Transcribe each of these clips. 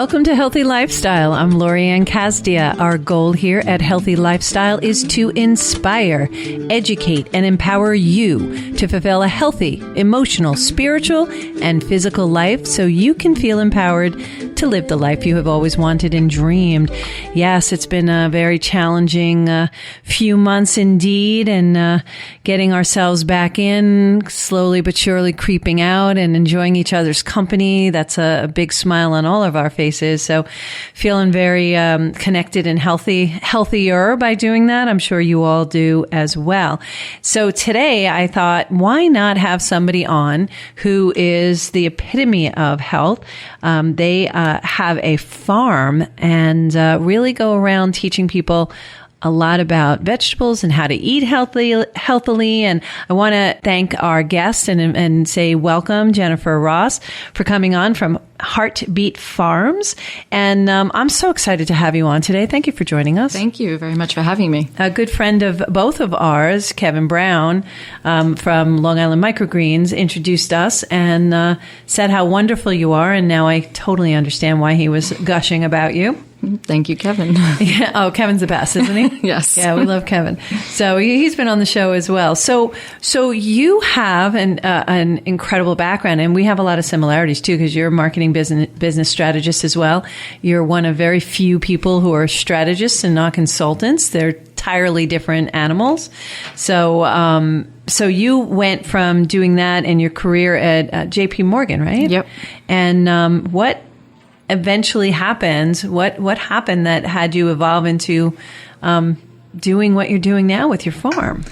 Welcome to Healthy Lifestyle. I'm Lorianne Casdia. Our goal here at Healthy Lifestyle is to inspire, educate, and empower you to fulfill a healthy, emotional, spiritual, and physical life so you can feel empowered to live the life you have always wanted and dreamed. Yes, it's been a very challenging few months indeed, and getting ourselves back in, slowly but surely creeping out and enjoying each other's company. That's a big smile on all of our faces. So feeling very connected and healthier by doing that. I'm sure you all do as well. So today I thought, why not have somebody on who is the epitome of health? They have a farm and really go around teaching people a lot about vegetables and how to eat healthily. And I want to thank our guest and say welcome, Jennifer Ross, for coming on from Heartbeetfarms. And I'm so excited to have you on today. Thank you for joining us. Thank you very much for having me. A good friend of both of ours, Kevin Brown, from Long Island Microgreens, introduced us and said how wonderful you are. And now I totally understand why he was gushing about you. Thank you, Kevin. Yeah. Oh, Kevin's the best, isn't he? Yes. Yeah, we love Kevin. So he's been on the show as well. So you have an incredible background, and we have a lot of similarities too, because you're a marketing business strategist as well. You're one of very few people who are strategists and not consultants. They're entirely different animals. So you went from doing that in your career at JP Morgan, right? Yep. And what eventually happens? What happened that had you evolve into doing what you're doing now with your farm?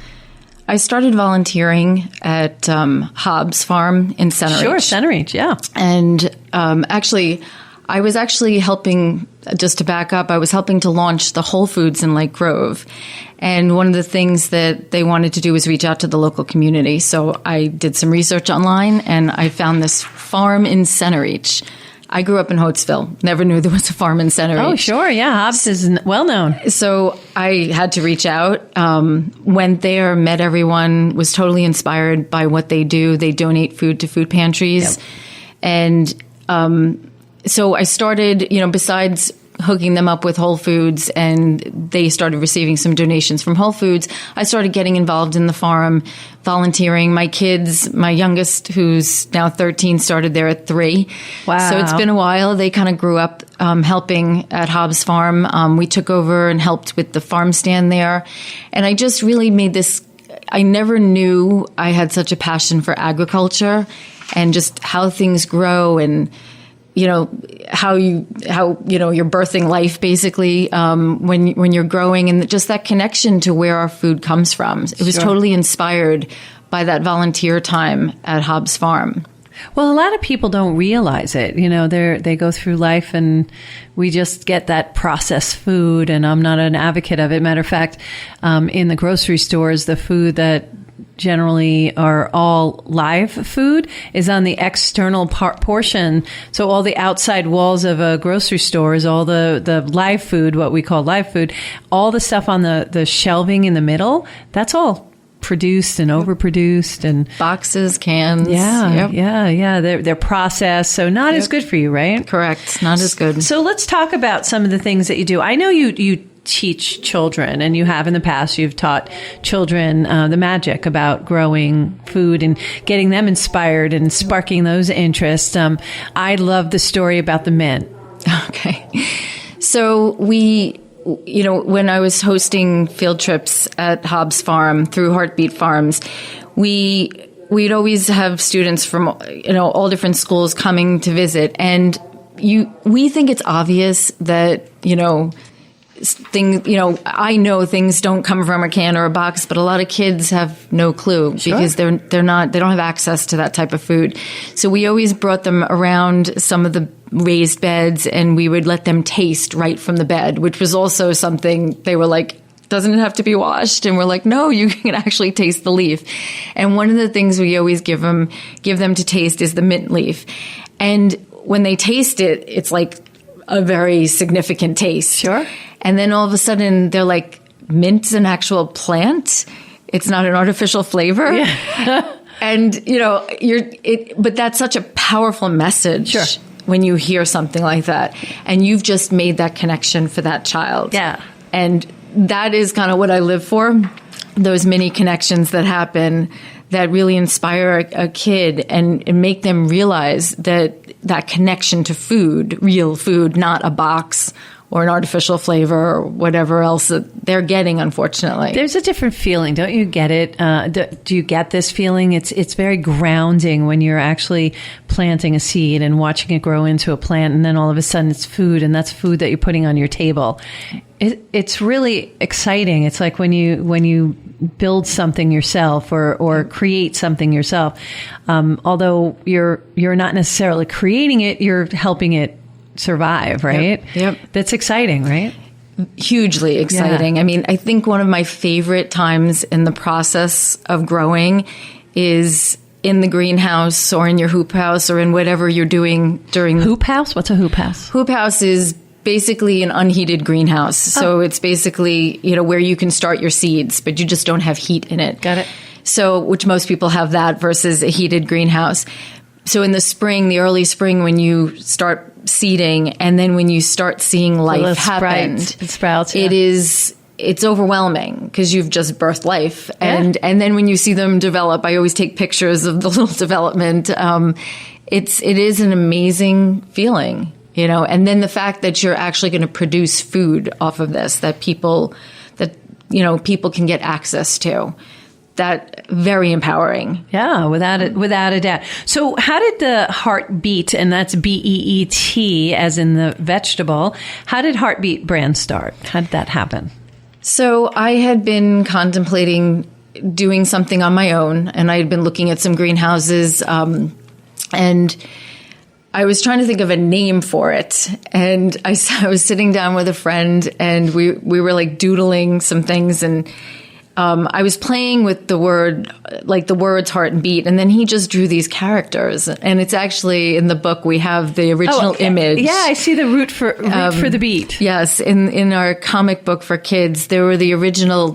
I started volunteering at Hobbs Farm in Center Sure, Ridge. Center Ridge, yeah. And I was actually helping, just to back up, I was helping to launch the Whole Foods in Lake Grove. And one of the things that they wanted to do was reach out to the local community. So I did some research online, and I found this farm in Center Ridge. I grew up in Hotesville. Never knew there was a farm in Center Ridge. Oh, sure. Yeah. Hobbs is well known. So I had to reach out, went there, met everyone, was totally inspired by what they do. They donate food to food pantries. Yep. And so I started, besides hooking them up with Whole Foods, and they started receiving some donations from Whole Foods, I started getting involved in the farm, volunteering. My kids, my youngest, who's now 13, started there at 3. Wow. So it's been a while. They kind of grew up helping at Hobbs Farm. We took over and helped with the farm stand there. And I just really made this, I never knew I had such a passion for agriculture and just how things grow and how you're birthing life basically when you're growing, and just that connection to where our food comes from. It was totally inspired by that volunteer time at Hobbs Farm. Well, a lot of people don't realize it. They go through life and we just get that processed food, and I'm not an advocate of it. Matter of fact, in the grocery stores, the food that generally are all live food is on the external portion. So all the outside walls of a grocery store is all the live food, what we call live food. All the stuff on the shelving in the middle, that's all produced and overproduced, and boxes, cans. Yeah. They're processed, so not as good for you, right? Correct. Not as good. So let's talk about some of the things that you do. I know you teach children, and you have in the past. You've taught children the magic about growing food and getting them inspired and sparking those interests. I love the story about the mint. Okay. So when I was hosting field trips at Hobbs Farm through Heartbeetfarms, we'd always have students from all different schools coming to visit, and we think it's obvious that things, I know things don't come from a can or a box, but a lot of kids have no clue because they don't have access to that type of food. So we always brought them around some of the raised beds, and we would let them taste right from the bed, which was also something they were like, doesn't it have to be washed? And we're like, no, you can actually taste the leaf. And one of the things we always give them to taste is the mint leaf. And when they taste it, it's like a very significant taste. Sure. And then all of a sudden they're like, mint's an actual plant. It's not an artificial flavor. Yeah. And, but that's such a powerful message. Sure. when you hear something like that, and you've just made that connection for that child. Yeah. And that is kind of what I live for, those mini connections that happen that really inspire a kid and make them realize that connection to food, real food, not a box or an artificial flavor or whatever else that they're getting, unfortunately. There's a different feeling. Don't you get it? Do you get this feeling? It's very grounding when you're actually planting a seed and watching it grow into a plant, and then all of a sudden it's food, and that's food that you're putting on your table. It's really exciting. It's like when you build something yourself or create something yourself. Although you're not necessarily creating it, you're helping it survive, right? Yep. That's exciting, right? Hugely exciting. Yeah. I mean, I think one of my favorite times in the process of growing is in the greenhouse or in your hoop house or in whatever you're doing during Hoop house? What's a hoop house? Hoop house is basically an unheated greenhouse. So it's basically, where you can start your seeds, but you just don't have heat in it. Got it. So, which most people have that versus a heated greenhouse. So in the spring, the early spring, when you start seeding and then when you start seeing life happen, it sprouts. Yeah. It's overwhelming because you've just birthed life. And then when you see them develop, I always take pictures of the little development. It is an amazing feeling, and then the fact that you're actually going to produce food off of this that people can get access to. That very empowering. Yeah, without a doubt. So how did the Heartbeet, and that's BEET as in the vegetable, how did Heartbeet brand start? How did that happen? So I had been contemplating doing something on my own, and I had been looking at some greenhouses, and I was trying to think of a name for it. And I was sitting down with a friend, and we were like doodling some things, and I was playing with the words heart and beet, and then he just drew these characters. And it's actually in the book, we have the original image. Yeah, I see the root for the beet. Yes, in our comic book for kids, there were the original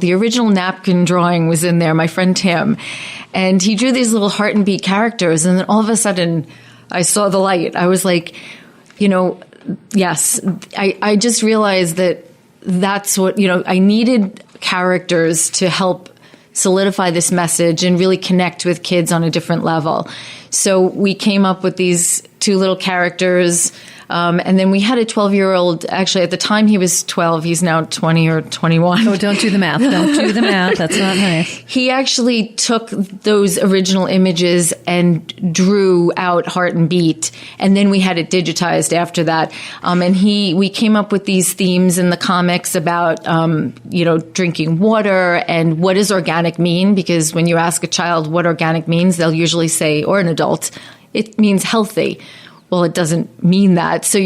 napkin drawing was in there, my friend Tim. And he drew these little heart and beet characters, and then all of a sudden I saw the light. I was like, yes, I just realized that's what, I needed characters to help solidify this message and really connect with kids on a different level. So we came up with these two little characters. And then we had a 12-year-old, actually at the time he was 12, he's now 20 or 21. Oh, don't do the math. Don't do the math. That's not nice. He actually took those original images and drew out heart and beet. And then we had it digitized after that. And we came up with these themes in the comics about, drinking water and what does organic mean? Because when you ask a child what organic means, they'll usually say, or an adult, it means healthy. Well, it doesn't mean that. So,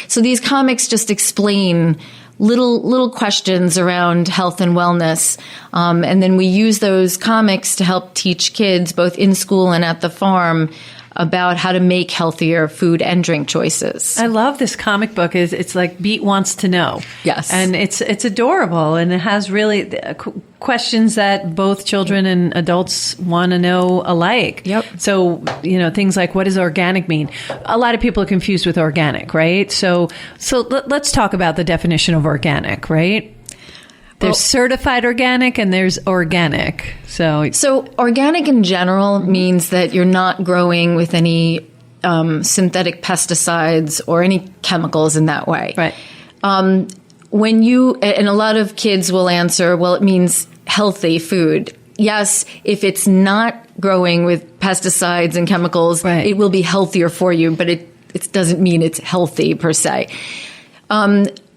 so these comics just explain little questions around health and wellness. And then we use those comics to help teach kids both in school and at the farm about how to make healthier food and drink choices. I love this comic book. It's like Beet Wants to Know. Yes. And it's adorable, and it has really questions that both children and adults want to know alike. Yep. So, things like, what does organic mean? A lot of people are confused with organic, right? So let's talk about the definition of organic, right? There's certified organic and there's organic. So organic in general means that you're not growing with any synthetic pesticides or any chemicals in that way. Right. And a lot of kids will answer, well, it means healthy food. Yes, if it's not growing with pesticides and chemicals, right, it will be healthier for you, but it doesn't mean it's healthy per se.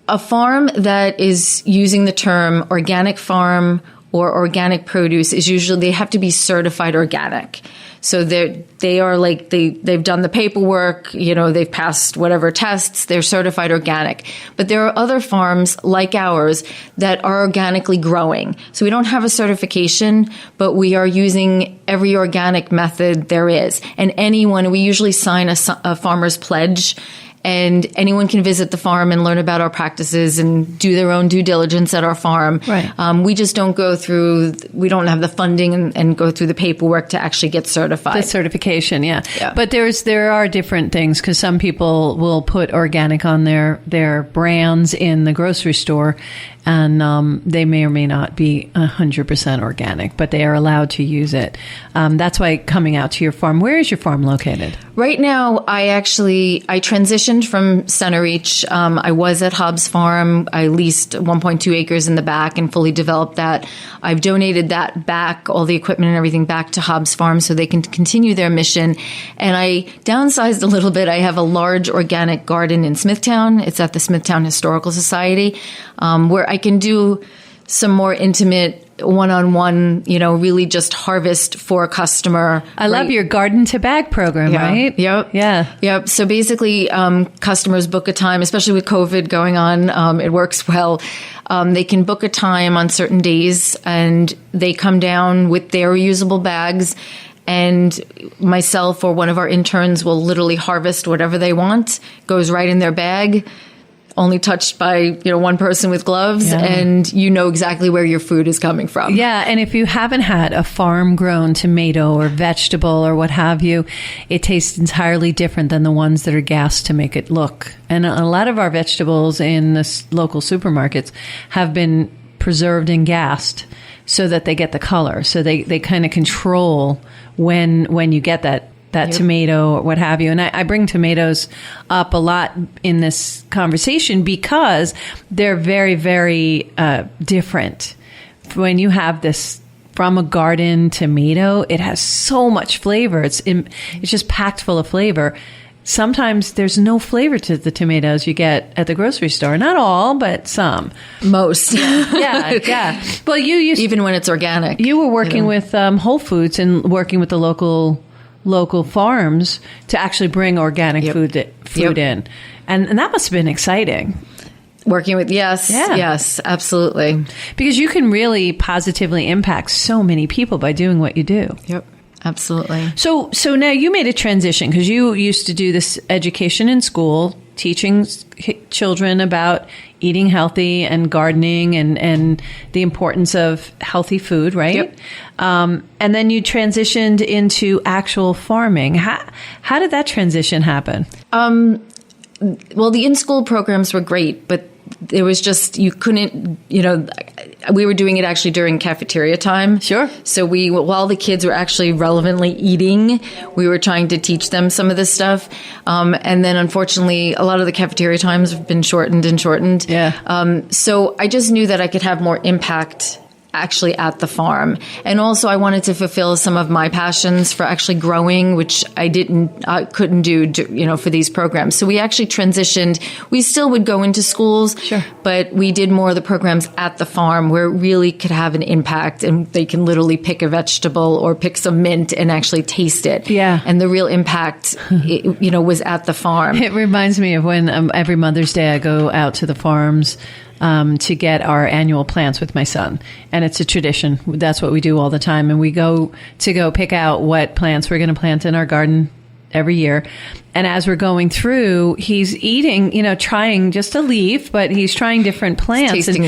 A farm that is using the term organic farm or organic produce is usually, they have to be certified organic. So they've done the paperwork, they've passed whatever tests, they're certified organic. But there are other farms like ours that are organically growing. So we don't have a certification, but we are using every organic method there is. And we usually sign a farmer's pledge. and anyone can visit the farm and learn about our practices and do their own due diligence at our farm. Right. We just don't we don't have the funding and go through the paperwork to actually get certified. The certification, yeah. Yeah. But there are different things, because some people will put organic on their brands in the grocery store, and they may or may not be 100% organic, but they are allowed to use it. That's why coming out to your farm. Where is your farm located? Right now, I transitioned from Center Reach. I was at Hobbs Farm. I leased 1.2 acres in the back and fully developed that. I've donated that back, all the equipment and everything, back to Hobbs Farm so they can continue their mission. And I downsized a little bit. I have a large organic garden in Smithtown. It's at the Smithtown Historical Society, where I can do some more intimate one-on-one, really just harvest for a customer. I love your garden to bag program, right? Yep. Yeah. Yep. So basically, customers book a time, especially with COVID going on. It works well. They can book a time on certain days, and they come down with their reusable bags, and myself or one of our interns will literally harvest whatever they want, goes right in their bag, only touched by one person with gloves, and exactly where your food is coming from. Yeah, and if you haven't had a farm-grown tomato or vegetable or what have you, it tastes entirely different than the ones that are gassed to make it look. And a lot of our vegetables in the local supermarkets have been preserved and gassed so that they get the color. So they kind of control when you get that tomato or what have you. And I bring tomatoes up a lot in this conversation because they're very, very different. When you have this from a garden tomato, it has so much flavor. It's just packed full of flavor. Sometimes there's no flavor to the tomatoes you get at the grocery store. Not all, but some. Most. Yeah. Well, even when it's organic. You were working with Whole Foods and working with the local farms to actually bring organic food in. And that must have been exciting. Working with, yes, absolutely. Because you can really positively impact so many people by doing what you do. Yep, absolutely. So now you made a transition, because you used to do this education in school, teaching children about eating healthy and gardening and the importance of healthy food, right? Yep. And then you transitioned into actual farming. How did that transition happen? Well, the in-school programs were great, but it was just, you couldn't, we were doing it actually during cafeteria time. Sure. So while the kids were actually relevantly eating, we were trying to teach them some of this stuff. And then unfortunately, a lot of the cafeteria times have been shortened. Yeah. So I just knew that I could have more impact actually at the farm. And also I wanted to fulfill some of my passions for actually growing, which I couldn't do, for these programs. So we actually transitioned. We still would go into schools, sure, but we did more of the programs at the farm where it really could have an impact, and they can literally pick a vegetable or pick some mint and actually taste it. Yeah. And the real impact, was at the farm. It reminds me of when every Mother's Day I go out to the farms to get our annual plants with my son. And it's a tradition. That's what we do all the time. And we go pick out what plants we're going to plant in our garden every year. And as we're going through, he's eating, trying just a leaf, but he's trying different plants. Tasting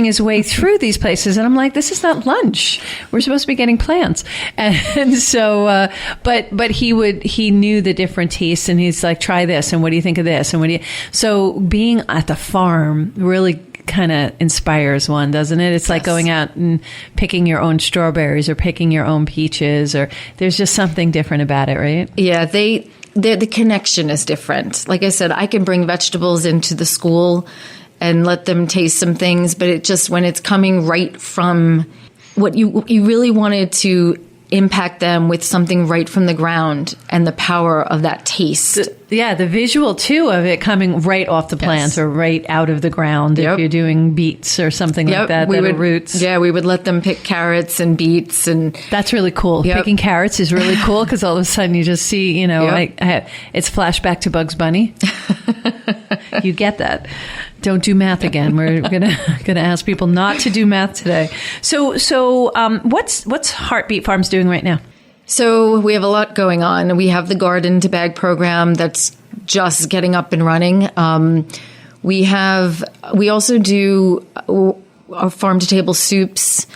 his way through these places. And I'm like, this is not lunch. We're supposed to be getting plants. And so, but he knew the different tastes, and he's like, try this. And what do you think of this? And so being at the farm really kind of inspires one, doesn't it? It's like going out and picking your own strawberries or picking your own peaches, or there's just something different about it, right? Yeah, the connection is different. Like I said, I can bring vegetables into the school and let them taste some things, but it just, when it's coming right from what you really wanted to impact them with something right from the ground, and the power of that taste. The visual too of it coming right off the plant or right out of the ground. If you're doing beets or something like that, are roots. Yeah, we would let them pick carrots and beets, and that's really cool. Picking carrots is really cool, because all of a sudden you just see, it's flashback to Bugs Bunny. You get that. Don't do math again. We're gonna ask people not to do math today. So what's Heartbeet Farms doing right now? So we have a lot going on. We have the garden to bag program that's just getting up and running. We also do our farm to table soups,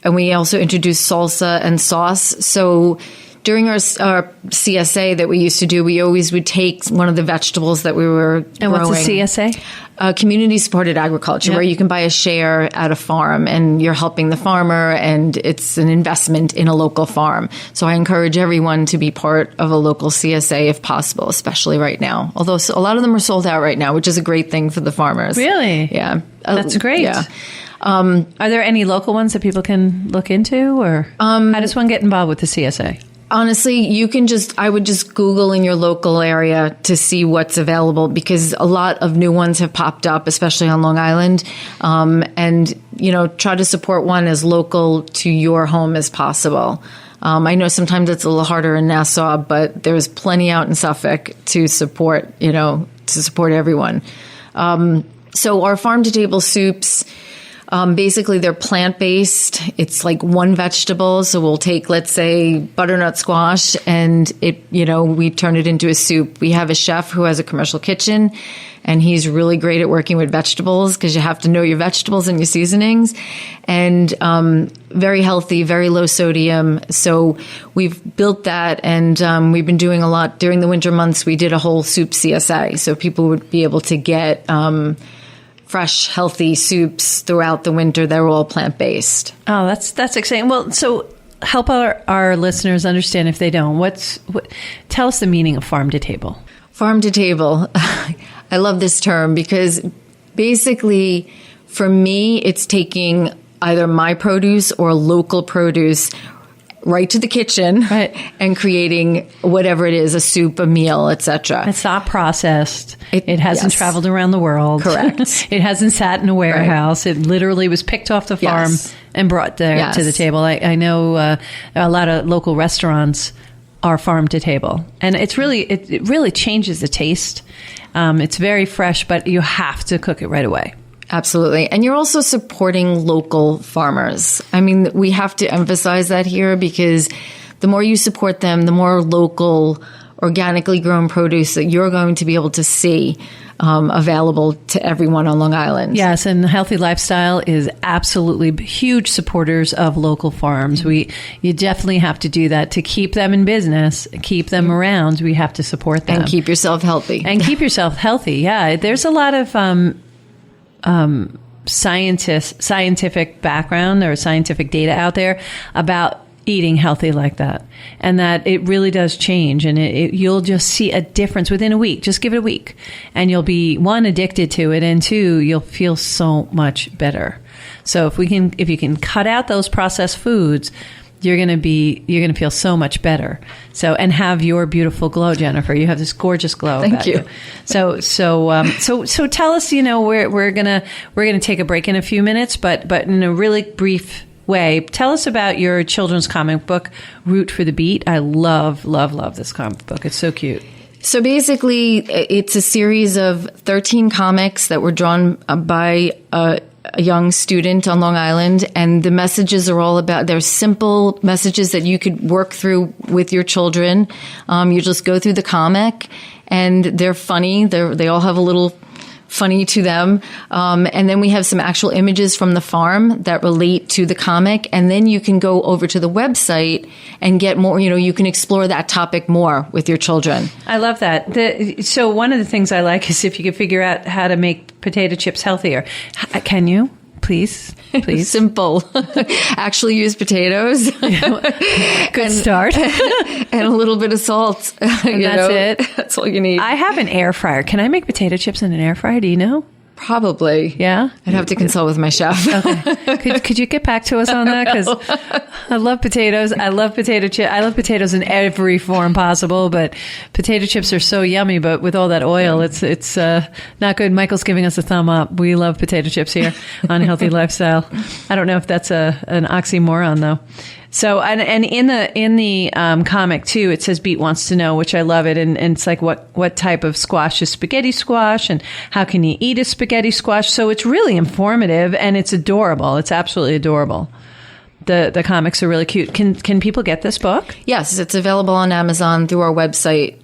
and we also introduce salsa and sauce. So during our CSA that we used to do, we always would take one of the vegetables that we were growing. What's a CSA? Community supported agriculture, where you can buy a share at a farm and you're helping the farmer, and it's an investment in a local farm. So I encourage everyone to be part of a local CSA if possible, especially right now. Although a lot of them are sold out right now, which is a great thing for the farmers. Really? Yeah. That's great. Yeah. Are there any local ones that people can look into, or how does one get involved with the CSA? Honestly, I would just Google in your local area to see what's available, because a lot of new ones have popped up, especially on Long Island. And, try to support one as local to your home as possible. I know sometimes it's a little harder in Nassau, but there's plenty out in Suffolk to support everyone. So our farm to table soups, basically, they're plant-based. It's like one vegetable. So we'll take, let's say, butternut squash, and we turn it into a soup. We have a chef who has a commercial kitchen, and he's really great at working with vegetables, because you have to know your vegetables and your seasonings. And very healthy, very low sodium. So we've built that, and we've been doing a lot during the winter months. We did a whole soup CSA, so people would be able to get fresh, healthy soups throughout the winter. They're all plant-based. Oh, that's exciting. Well, so help our listeners understand, if they don't, tell us the meaning of farm to table. Farm to table. I love this term, because basically for me, it's taking either my produce or local produce right to the kitchen, right, and creating whatever it is, a soup, a meal, etc. It's not processed. It hasn't traveled around the world. Correct. It hasn't sat in a warehouse. Right. It literally was picked off the farm and brought there to the table. I know a lot of local restaurants are farm to table, and it really changes the taste. It's very fresh, but you have to cook it right away. Absolutely. And you're also supporting local farmers. I mean, we have to emphasize that here, because the more you support them, the more local, organically grown produce that you're going to be able to see available to everyone on Long Island. Yes, and Healthy Lifestyle is absolutely huge supporters of local farms. You definitely have to do that to keep them in business, keep them around. We have to support them. And keep yourself healthy. Yeah, there's a lot of scientific background or scientific data out there about eating healthy like that, and that it really does change, and you'll just see a difference within a week. Just give it a week, and you'll be, one, addicted to it, and two, you'll feel so much better. So if you can cut out those processed foods, you're going to feel so much better. So, and have your beautiful glow, Jennifer. You have this gorgeous glow. Thank you. So tell us. We're gonna take a break in a few minutes, but in a really brief way, tell us about your children's comic book, Root for the Beet. I love this comic book. It's so cute. So basically, it's a series of 13 comics that were drawn by a young student on Long Island, and the messages are all about, they're simple messages that you could work through with your children. You just go through the comic, and they're funny. They all have a little funny to them. And then we have some actual images from the farm that relate to the comic. And then you can go over to the website and get more, you can explore that topic more with your children. I love that. So one of the things I like is if you can figure out how to make potato chips healthier. Can you? Please. Simple. Actually use potatoes. Good start. And a little bit of salt. And that's it. That's all you need. I have an air fryer. Can I make potato chips in an air fryer? Do you know? Probably. Yeah? I'd have to consult with my chef. Okay. Could you get back to us on that? Because I love potatoes. I love potato chips. I love potatoes in every form possible, but potato chips are so yummy, but with all that oil, it's not good. Michael's giving us a thumb up. We love potato chips here on Healthy Lifestyle. I don't know if that's an oxymoron, though. So, and in the comic too, it says Beet wants to know, which I love it. And it's like, what type of squash is spaghetti squash, and how can you eat a spaghetti squash? So it's really informative, and it's adorable. It's absolutely adorable. The comics are really cute. Can people get this book? Yes, it's available on Amazon through our website.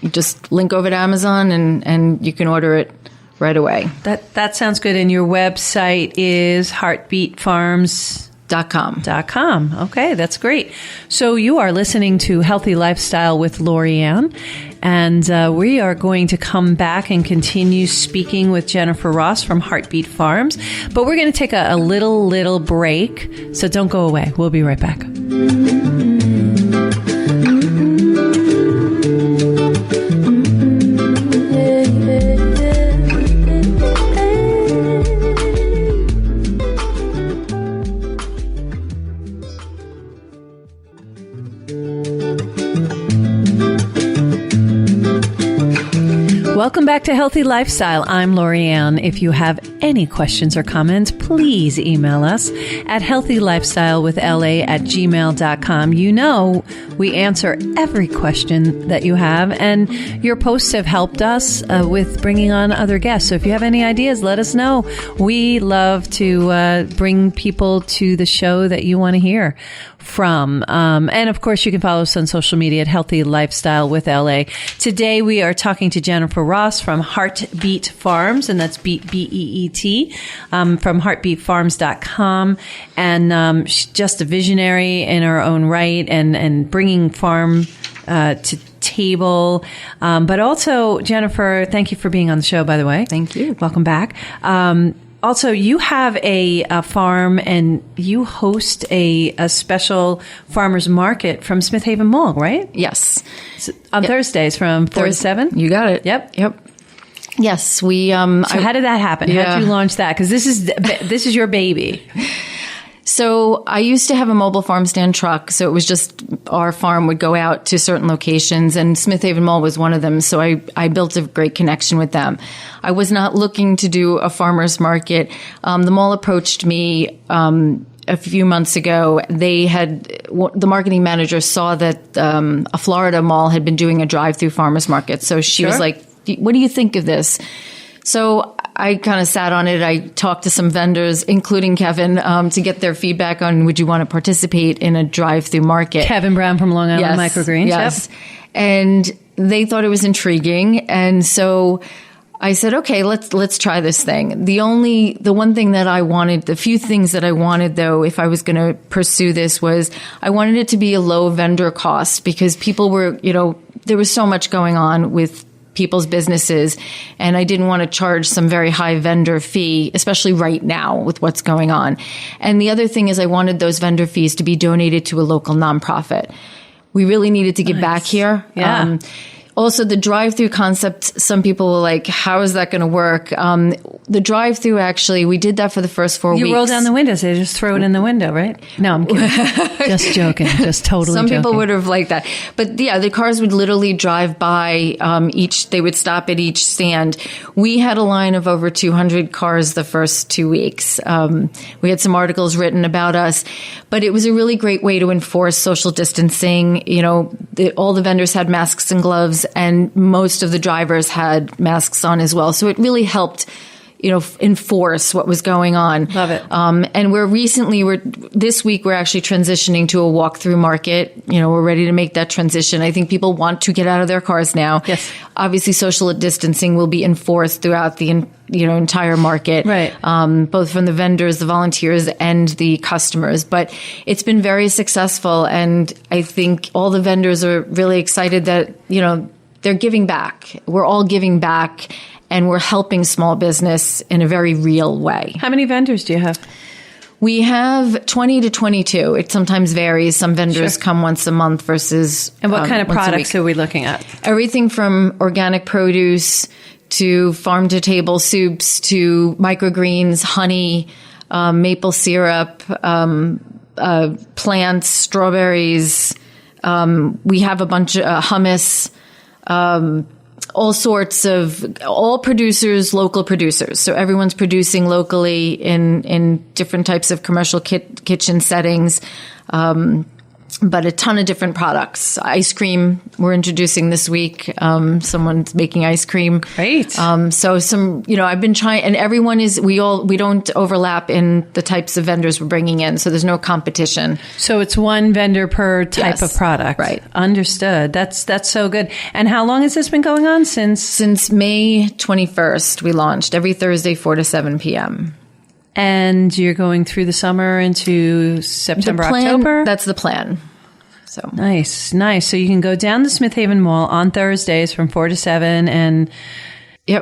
you just link over to Amazon and you can order it right away. That sounds good. And your website is Heartbeetfarms.com. Okay, that's great. So you are listening to Healthy Lifestyle with Lorianne, and we are going to come back and continue speaking with Jennifer Ross from Heartbeet Farms. But we're going to take a little break, so don't go away. We'll be right back. Welcome back to Healthy Lifestyle. I'm Lorianne. If you have any questions or comments, please email us at healthylifestylewithla@gmail.com. You know, we answer every question that you have, and your posts have helped us with bringing on other guests. So if you have any ideas, let us know. We love to bring people to the show that you want to hear from. And of course, you can follow us on social media at Healthy Lifestyle with LA. Today, we are talking to Jennifer Ross from Heartbeet Farms, and that's Beet, B-E-E-T, from heartbeetfarms.com. And she's just a visionary in her own right, and bringing farm to table. But also, Jennifer, thank you for being on the show, by the way. Thank you. Welcome back. Also, you have a farm, and you host a special farmers market from Smith Haven Mall, right? Yes. On Thursdays from 4 to 7? You got it. Yep. Yes, we. So how did that happen? Yeah. How did you launch that? Because this is your baby. So I used to have a mobile farm stand truck. So it was just our farm would go out to certain locations, and Smith Haven Mall was one of them. So I built a great connection with them. I was not looking to do a farmer's market. The mall approached me a few months ago. The marketing manager saw that a Florida mall had been doing a drive-through farmer's market. So she was like, what do you think of this? So I kind of sat on it. I talked to some vendors, including Kevin, to get their feedback on would you want to participate in a drive-through market. Kevin Brown from Long Island Microgreens. Yes. Yep. And they thought it was intriguing. And so I said, okay, let's try this thing. The one thing that I wanted, the few things that I wanted though, if I was going to pursue this, was I wanted it to be a low vendor cost, because people were, there was so much going on with people's businesses, and I didn't want to charge some very high vendor fee, especially right now with what's going on. And the other thing is I wanted those vendor fees to be donated to a local nonprofit. We really needed to get back here. Yeah. Also, the drive-through concept, some people were like, how is that going to work? The drive-through, actually, we did that for the first 4 weeks. You roll down the windows. They just throw it in the window, right? No, I'm kidding. Just joking. Just totally joking. Some people would have liked that. But yeah, the cars would literally drive by they would stop at each stand. We had a line of over 200 cars the first 2 weeks. We had some articles written about us, but it was a really great way to enforce social distancing. All the vendors had masks and gloves, and most of the drivers had masks on as well. So it really helped, enforce what was going on. Love it. And this week, we're actually transitioning to a walk-through market. We're ready to make that transition. I think people want to get out of their cars now. Yes. Obviously, social distancing will be enforced throughout the entire market. Right. Both from the vendors, the volunteers, and the customers. But it's been very successful, and I think all the vendors are really excited that, they're giving back. We're all giving back, and we're helping small business in a very real way. How many vendors do you have? We have 20 to 22. It sometimes varies. Some vendors come once a month versus And what kind of products are we looking at? Everything from organic produce to farm-to-table soups to microgreens, honey, maple syrup, plants, strawberries. We have a bunch of hummus, all producers, local producers. So everyone's producing locally in different types of commercial kitchen settings. but a ton of different products. Ice cream we're introducing this week. Someone's making ice cream. Great. So I've been trying, and everyone is, we don't overlap in the types of vendors we're bringing in. So there's no competition. So it's one vendor per type of product. Right. Understood. That's so good. And how long has this been going on? Since May 21st, we launched every Thursday, 4 to 7 p.m. And you're going through the summer into September, October? That's the plan. So Nice. So you can go down to Smith Haven Mall on Thursdays from 4 to 7 and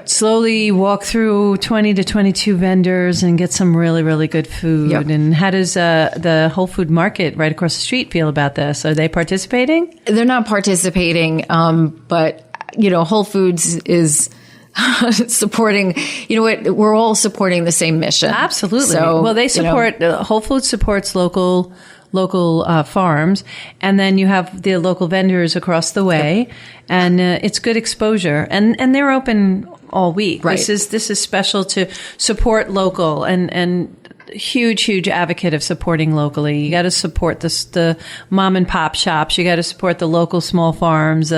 slowly walk through 20 to 22 vendors and get some really, really good food. Yep. And how does the Whole Food Market right across the street feel about this? Are they participating? They're not participating, but, Whole Foods is supporting, we're all supporting the same mission. Absolutely. So, they support, Whole Foods supports local farms, and then you have the local vendors across the way, and it's good exposure, and they're open all week. Right. This is special to support local, and huge advocate of supporting locally. You got to support the mom and pop shops. You got to support the local small farms.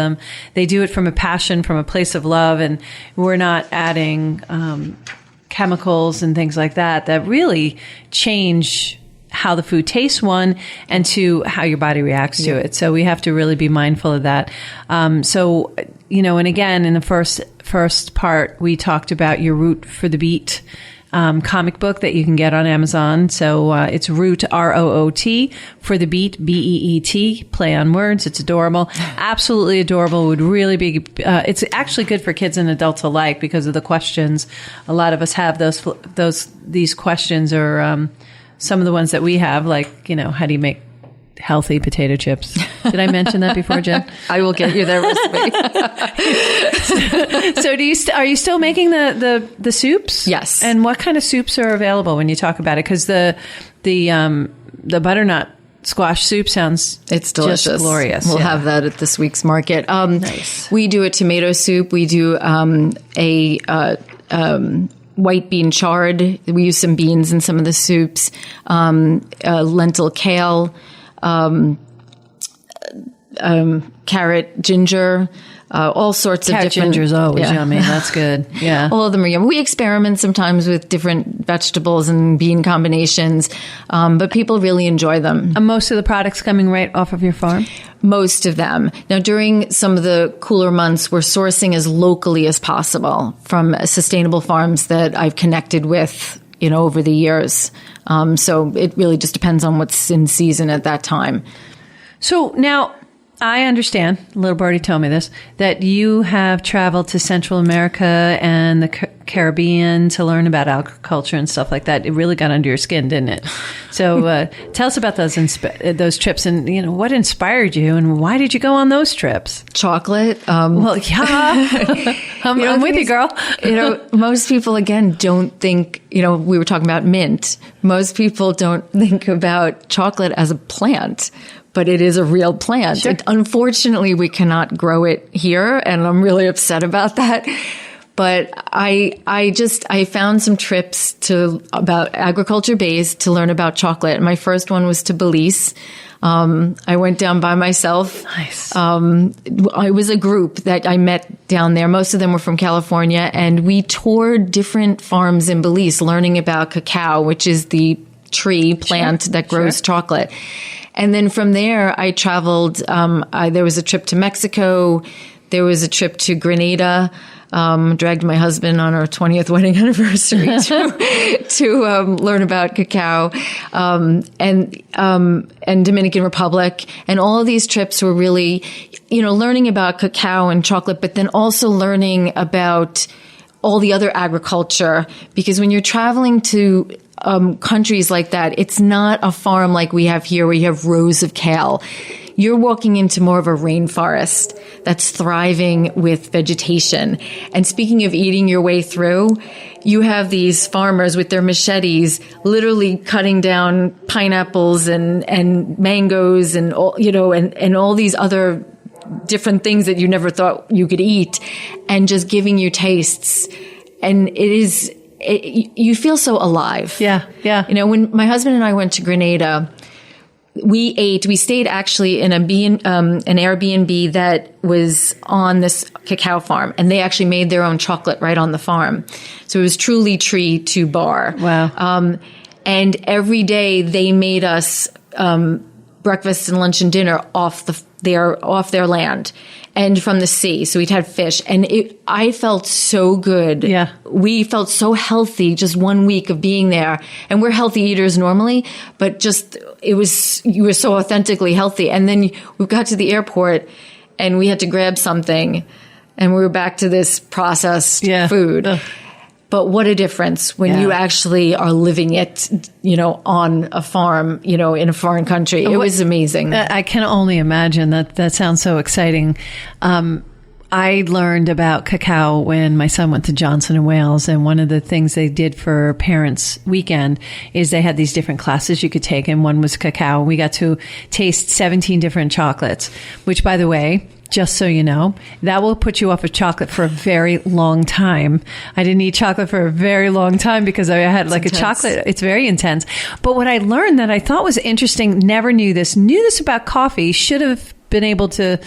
They do it from a passion, from a place of love, and we're not adding chemicals and things like that really change how the food tastes, one, and two, how your body reacts to it. So we have to really be mindful of that. And again, in the first part, we talked about your Root for the Beet comic book that you can get on Amazon. So it's Root, ROOT, for the Beet, BEET, play on words. It's adorable. Absolutely adorable. Would really be, it's actually good for kids and adults alike because of the questions. A lot of us have these questions, or some of the ones that we have, like, how do you make healthy potato chips? Did I mention that before, Jen? I will get you that recipe. So are you still making the soups? Yes. And what kind of soups are available when you talk about it? Because the butternut squash soup it's delicious. Just glorious. We'll have that at this week's market. Nice. We do a tomato soup. We do white bean chard. We use some beans in some of the soups. Lentil kale, carrot ginger, all sorts of different. Ginger is always yummy. That's good. Yeah. All of them are yummy. We experiment sometimes with different vegetables and bean combinations, but people really enjoy them. And most of the products coming right off of your farm? Most of them. Now, during some of the cooler months, we're sourcing as locally as possible from sustainable farms that I've connected with, over the years. So it really just depends on what's in season at that time. So now, I understand, little birdie told me this, that you have traveled to Central America and the Caribbean to learn about agriculture and stuff like that. It really got under your skin, didn't it? So tell us about those trips, and what inspired you, and why did you go on those trips? Chocolate. Well, yeah, I'm with you, girl. Most people, again, don't think, we were talking about mint. Most people don't think about chocolate as a plant, but it is a real plant. Sure. Unfortunately, we cannot grow it here, and I'm really upset about that. But I found some trips about agriculture based to learn about chocolate. My first one was to Belize. I went down by myself. Nice. I was a group that I met down there. Most of them were from California, and we toured different farms in Belize, learning about cacao, which is the plant that grows chocolate. And then from there, I traveled. There was a trip to Mexico. There was a trip to Grenada. Dragged my husband on our 20th wedding anniversary to learn about cacao, and Dominican Republic. And all of these trips were really, learning about cacao and chocolate, but then also learning about all the other agriculture. Because when you're traveling to countries like that, it's not a farm like we have here where you have rows of kale. You're walking into more of a rainforest that's thriving with vegetation. And speaking of eating your way through, you have these farmers with their machetes literally cutting down pineapples and mangoes and all, and all these other different things that you never thought you could eat, and just giving you tastes. And you feel so alive. Yeah. When my husband and I went to Grenada, we stayed actually in an Airbnb that was on this cacao farm, and they actually made their own chocolate right on the farm. So it was truly tree to bar. Wow. And every day they made us breakfast and lunch and dinner off their land and from the sea. So we'd had fish, and I felt so good. Yeah. We felt so healthy just 1 week of being there. And we're healthy eaters normally, but just you were so authentically healthy. And then we got to the airport and we had to grab something, and we were back to this processed food. Ugh. But what a difference when you actually are living it, on a farm, in a foreign country. It was amazing. I can only imagine. That sounds so exciting. I learned about cacao when my son went to Johnson and Wales, and one of the things they did for Parents Weekend is they had these different classes you could take, and one was cacao. We got to taste 17 different chocolates, which, by the way, just so you know, that will put you off of chocolate for a very long time. I didn't eat chocolate for a very long time because I had a chocolate. It's very intense. But what I learned that I thought was interesting, never knew this about coffee, should have been able to,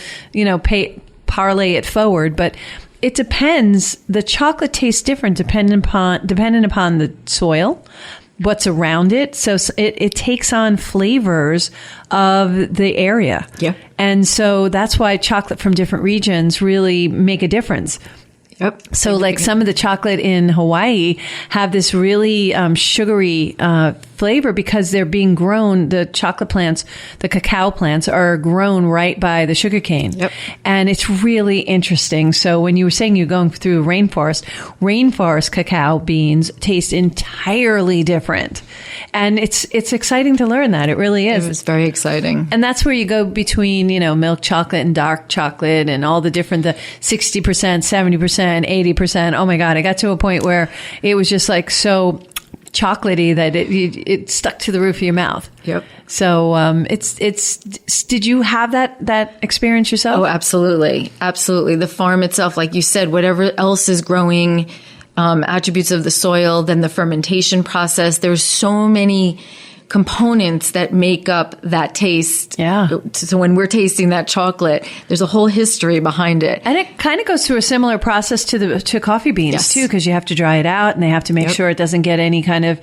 parlay it forward. But it depends. The chocolate tastes different dependent upon the soil, what's around it. So it takes on flavors of the area. Yeah. And so that's why chocolate from different regions really make a difference. Yep. So like some of the chocolate in Hawaii have this really sugary flavor because they're being grown. The chocolate plants, the cacao plants are grown right by the sugarcane. Yep. And it's really interesting. So when you were saying you're going through rainforest cacao beans taste entirely different. And it's exciting to learn that. It really is. It was very exciting. And that's where you go between, milk chocolate and dark chocolate and all the 60%, 70%. 80%. Oh my God. I got to a point where it was just like so chocolatey that it stuck to the roof of your mouth. Yep. So, did you have that experience yourself? Oh, absolutely. Absolutely. The farm itself, like you said, whatever else is growing, attributes of the soil, then the fermentation process, there's so many components that make up that taste. Yeah. So when we're tasting that chocolate, there's a whole history behind it. And it kind of goes through a similar process to coffee beans too, because you have to dry it out and they have to make sure it doesn't get any kind of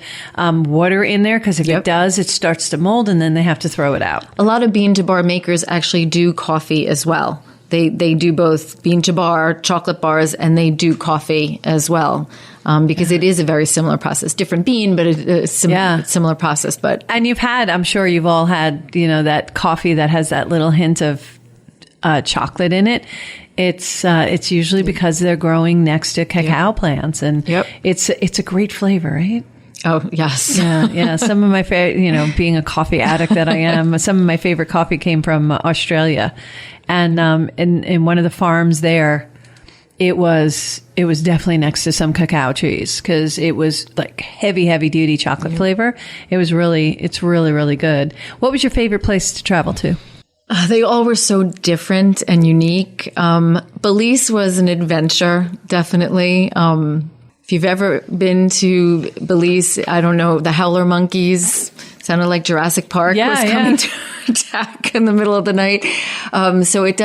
water in there, because if it does, it starts to mold and then they have to throw it out. A lot of bean to bar makers actually do coffee as well. They do both bean to bar, chocolate bars, and they do coffee as well. Because it is a very similar process, different bean, but a similar process. And I'm sure you've all had, that coffee that has that little hint of chocolate in it. It's usually because they're growing next to cacao plants, and it's a great flavor, right? Oh, yes. Yeah. Some of my favorite, being a coffee addict that I am, some of my favorite coffee came from Australia, and in one of the farms there. It was definitely next to some cacao trees because it was like heavy duty chocolate flavor. It's really, really good. What was your favorite place to travel to? They all were so different and unique. Belize was an adventure, definitely. If you've ever been to Belize, I don't know, the howler monkeys sounded like Jurassic Park was coming to attack in the middle of the night. So it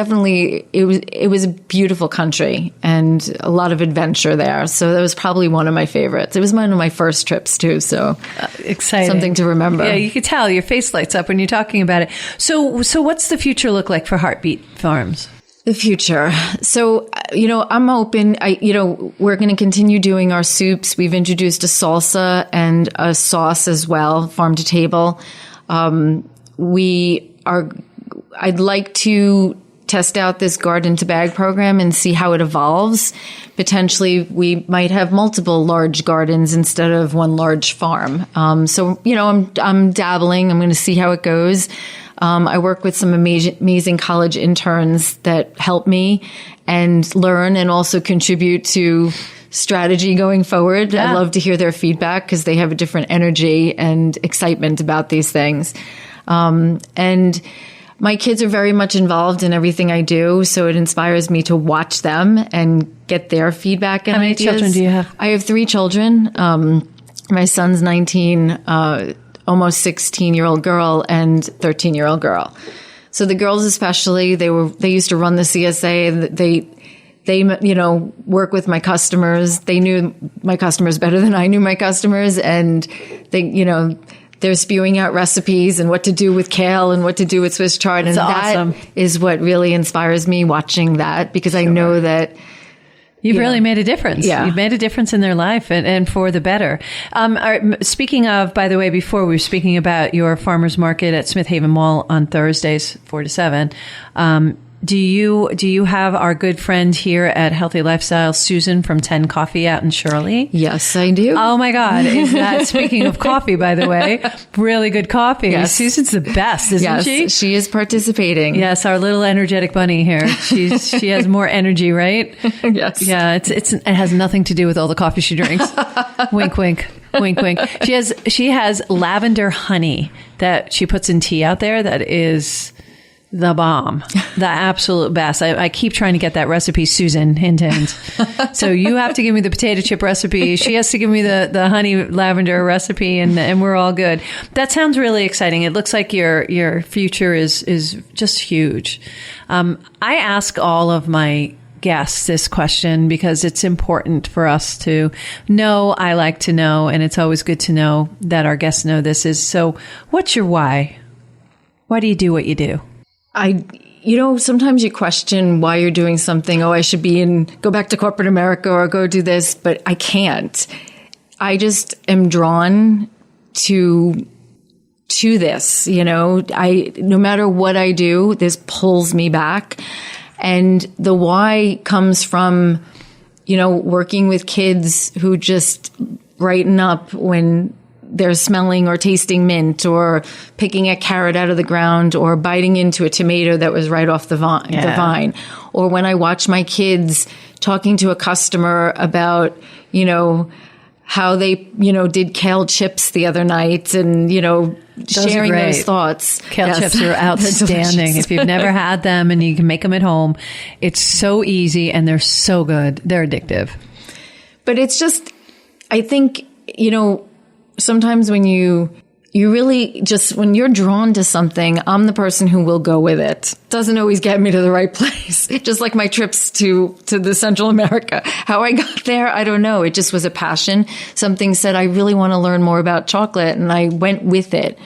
was a beautiful country and a lot of adventure there. So that was probably one of my favorites. It was one of my first trips too. So exciting. Something to remember. Yeah, you could tell your face lights up when you're talking about it. So what's the future look like for Heartbeet Farms? The future. So, I'm open. We're going to continue doing our soups. We've introduced a salsa and a sauce as well, farm to table. I'd like to test out this garden to bag program and see how it evolves. Potentially, we might have multiple large gardens instead of one large farm. I'm dabbling. I'm going to see how it goes. I work with some amazing college interns that help me and learn and also contribute to strategy going forward. Yeah. I love to hear their feedback because they have a different energy and excitement about these things. And my kids are very much involved in everything I do, so it inspires me to watch them and get their feedback and ideas. How many children do you have? I have 3 children. My son's 19, almost 16-year-old girl and 13-year-old girl. So the girls especially, they used to run the CSA. They work with my customers. They knew my customers better than I knew my customers. And they're spewing out recipes and what to do with kale and what to do with Swiss chard. And awesome. That is what really inspires me watching that, because I know that you've really made a difference. Yeah. You've made a difference in their life and for the better. Speaking of, by the way, before we were speaking about your farmers market at Smith Haven Mall on Thursdays, 4 to 7. Do you have our good friend here at Healthy Lifestyle, Susan from 10 Coffee out in Shirley? Yes, I do. Oh my God. Is that, speaking of coffee, by the way, really good coffee. Yes. Susan's the best, isn't she? Yes, she is participating. Yes, our little energetic bunny here. She has more energy, right? Yes. Yeah, it has nothing to do with all the coffee she drinks. Wink, wink. Wink, wink. She has lavender honey that she puts in tea out there that is the bomb, the absolute best. I keep trying to get that recipe, Susan, hint, hint. So you have to give me the potato chip recipe. She has to give me the honey lavender recipe, and we're all good. That sounds really exciting. It looks like your future is just huge. I ask all of my guests this question because it's important for us to know. I like to know, and it's always good to know that our guests know this. So what's your why? Why do you do what you do? Sometimes you question why you're doing something. Oh, I should go back to corporate America or go do this, but I can't. I just am drawn to this, no matter what I do, this pulls me back. And the why comes from, working with kids who just brighten up when they're smelling or tasting mint, or picking a carrot out of the ground, or biting into a tomato that was right off the vine. Or when I watch my kids talking to a customer about, how they, did kale chips the other night, and, sharing those thoughts. Kale chips are outstanding. If you've never had them and you can make them at home, it's so easy and they're so good. They're addictive. But it's just, I think, sometimes when you really just, when you're drawn to something, I'm the person who will go with it. Doesn't always get me to the right place. Just like my trips to the Central America. How I got there, I don't know. It just was a passion. Something said, I really want to learn more about chocolate, and I went with it.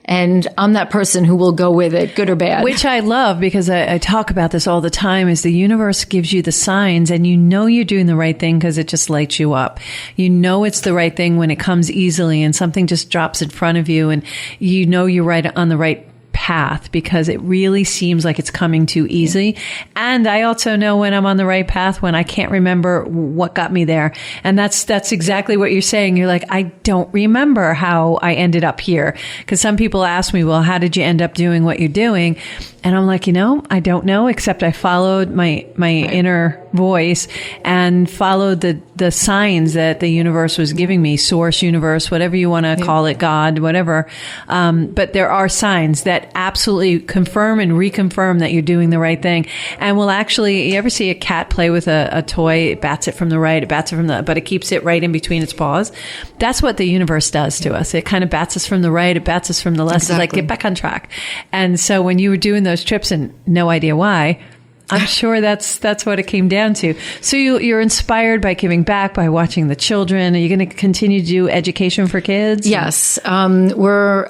And I'm that person who will go with it, good or bad. Which I love, because I talk about this all the time, is the universe gives you the signs, and you're doing the right thing because it just lights you up. It's the right thing when it comes easily and something just drops in front of you, and you're right on the right path because it really seems like it's coming too easy. And I also know when I'm on the right path when I can't remember what got me there. And that's exactly what you're saying. You're like, I don't remember how I ended up here. Because some people ask me, well, how did you end up doing what you're doing? And I'm like, I don't know, except I followed my inner voice and followed the signs that the universe was giving me, source, universe, whatever you want to call it, God, whatever. But there are signs that absolutely confirm and reconfirm that you're doing the right thing. And will actually, you ever see a cat play with a toy? It bats it from the right, it bats it from but it keeps it right in between its paws. That's what the universe does to us. It kind of bats us from the right, it bats us from the left. Exactly. It's like, get back on track. And so when you were doing those trips and no idea why, I'm sure that's what it came down to. So you're inspired by giving back, by watching the children. Are you going to continue to do education for kids? Yes. We're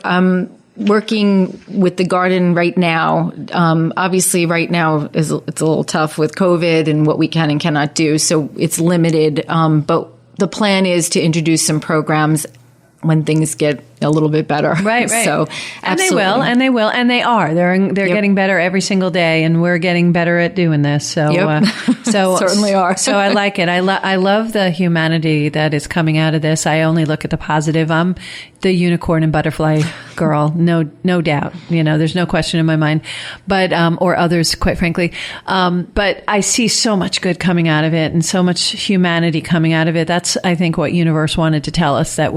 working with the garden right now. Obviously right now it's a little tough with COVID and what we can and cannot do. So it's limited. But the plan is to introduce some programs when things get a little bit better. Right. So, and they will, and they are. They're getting better every single day, and we're getting better at doing this. So, so certainly are. So I like it. I love the humanity that is coming out of this. I only look at the positive. I'm the unicorn and butterfly girl, no doubt. There's no question in my mind. But or others, quite frankly. But I see so much good coming out of it, and so much humanity coming out of it. That's, I think, what universe wanted to tell us, that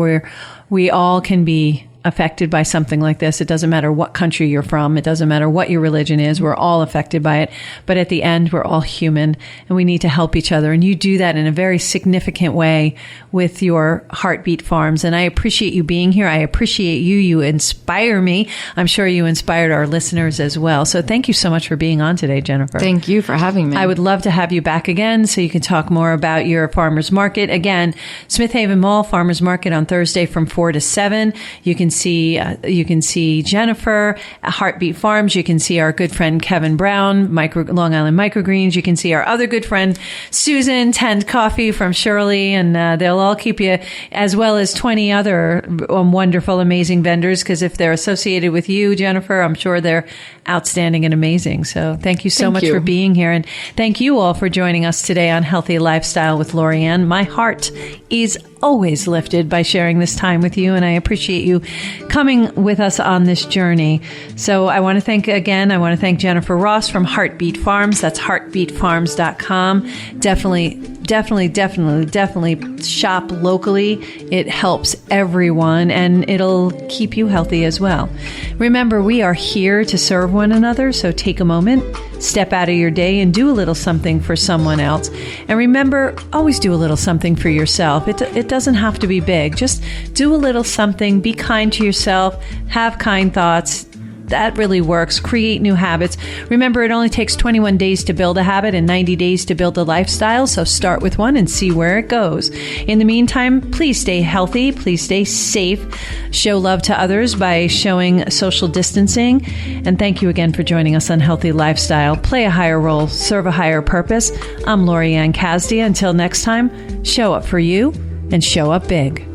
we all can be affected by something like this. It doesn't matter what country you're from. It doesn't matter what your religion is. We're all affected by it. But at the end, we're all human and we need to help each other. And you do that in a very significant way with your Heartbeet Farms. And I appreciate you being here. I appreciate you. You inspire me. I'm sure you inspired our listeners as well. So thank you so much for being on today, Jennifer. Thank you for having me. I would love to have you back again so you can talk more about your farmers market. Again, Smith Haven Mall Farmers Market on Thursday from 4 to 7. You can see Jennifer at Heartbeet Farms. You can see our good friend Kevin Brown, Long Island Microgreens. You can see our other good friend Susan, Tend Coffee from Shirley, and they'll all keep you, as well as 20 other wonderful, amazing vendors. Because if they're associated with you, Jennifer, I'm sure they're outstanding and amazing. So thank you so much for being here, and thank you all for joining us today on Healthy Lifestyle with Lorianne. My heart is always lifted by sharing this time with you, and I appreciate you coming with us on this journey. So I want to thank Jennifer Ross from Heartbeet Farms. That's heartbeetfarms.com. Definitely shop locally. It helps everyone and it'll keep you healthy as well. Remember, we are here to serve one another, so take a moment, step out of your day and do a little something for someone else. And remember, always do a little something for yourself. It doesn't have to be big. Just do a little something. Be kind to yourself. Have kind thoughts. That really works. Create new habits. Remember, it only takes 21 days to build a habit and 90 days to build a lifestyle. So start with one and see where it goes. In the meantime, please stay healthy. Please stay safe. Show love to others by showing social distancing. And thank you again for joining us on Healthy Lifestyle. Play a higher role. Serve a higher purpose. I'm Lorianne Casdia. Until next time, show up for you and show up big.